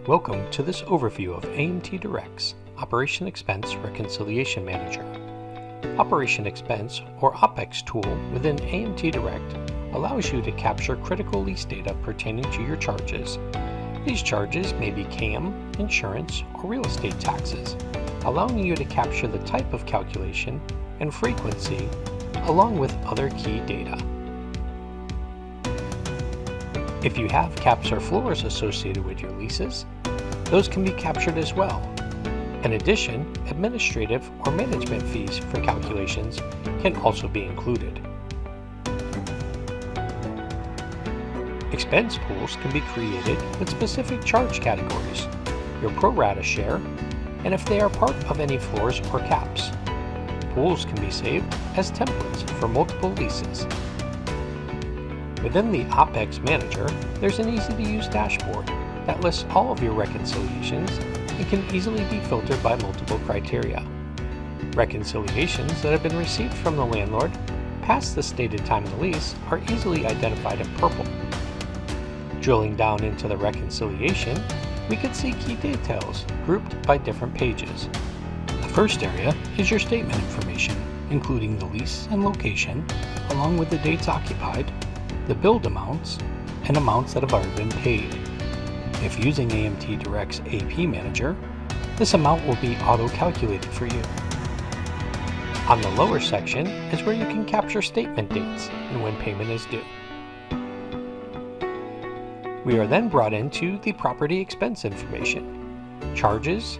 Welcome to this overview of AMTdirect's Operation Expense Reconciliation Manager. Operation Expense, or OPEX tool within AMTdirect allows you to capture critical lease data pertaining to your charges. These charges may be CAM, insurance, or real estate taxes, allowing you to capture the type of calculation and frequency along with other key data. If you have caps or floors associated with your leases, those can be captured as well. In addition, administrative or management fees for calculations can also be included. Expense pools can be created with specific charge categories, your pro rata share, and if they are part of any floors or caps. Pools can be saved as templates for multiple leases. Within the OPEX Manager, there's an easy-to-use dashboard that lists all of your reconciliations and can easily be filtered by multiple criteria. Reconciliations that have been received from the landlord past the stated time of the lease are easily identified in purple. Drilling down into the reconciliation, we can see key details grouped by different pages. The first area is your statement information, including the lease and location, along with the dates occupied, the billed amounts, and amounts that have already been paid. If using AMTdirect's AP Manager, this amount will be auto-calculated for you. On the lower section is where you can capture statement dates and when payment is due. We are then brought into the property expense information. Charges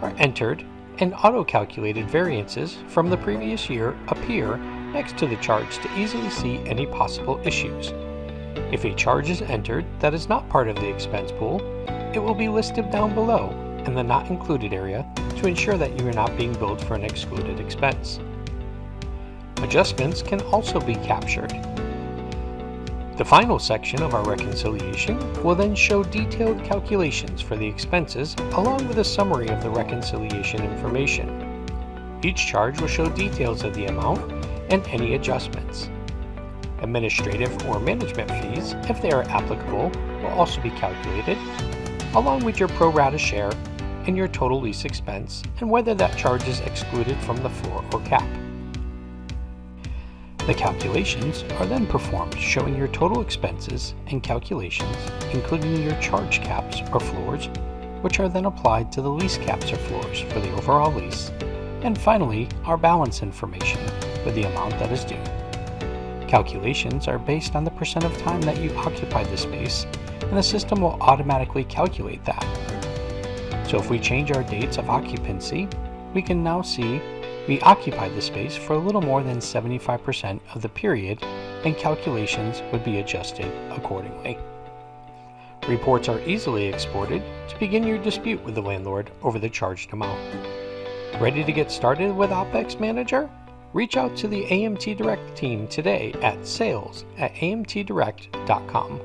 are entered and auto-calculated variances from the previous year appear next to the charge to easily see any possible issues. If a charge is entered that is not part of the expense pool, it will be listed down below in the Not Included area to ensure that you are not being billed for an excluded expense. Adjustments can also be captured. The final section of our reconciliation will then show detailed calculations for the expenses along with a summary of the reconciliation information. Each charge will show details of the amount and any adjustments. Administrative or management fees, if they are applicable, will also be calculated, along with your pro rata share and your total lease expense and whether that charge is excluded from the floor or cap. The calculations are then performed showing your total expenses and calculations, including your charge caps or floors, which are then applied to the lease caps or floors for the overall lease, and finally our balance information with the amount that is due. Calculations are based on the percent of time that you occupied the space, and the system will automatically calculate that. So if we change our dates of occupancy, we can now see we occupied the space for a little more than 75% of the period, and calculations would be adjusted accordingly. Reports are easily exported to begin your dispute with the landlord over the charged amount. Ready to get started with OPEX Manager? Reach out to the AMTdirect team today at sales@amtdirect.com.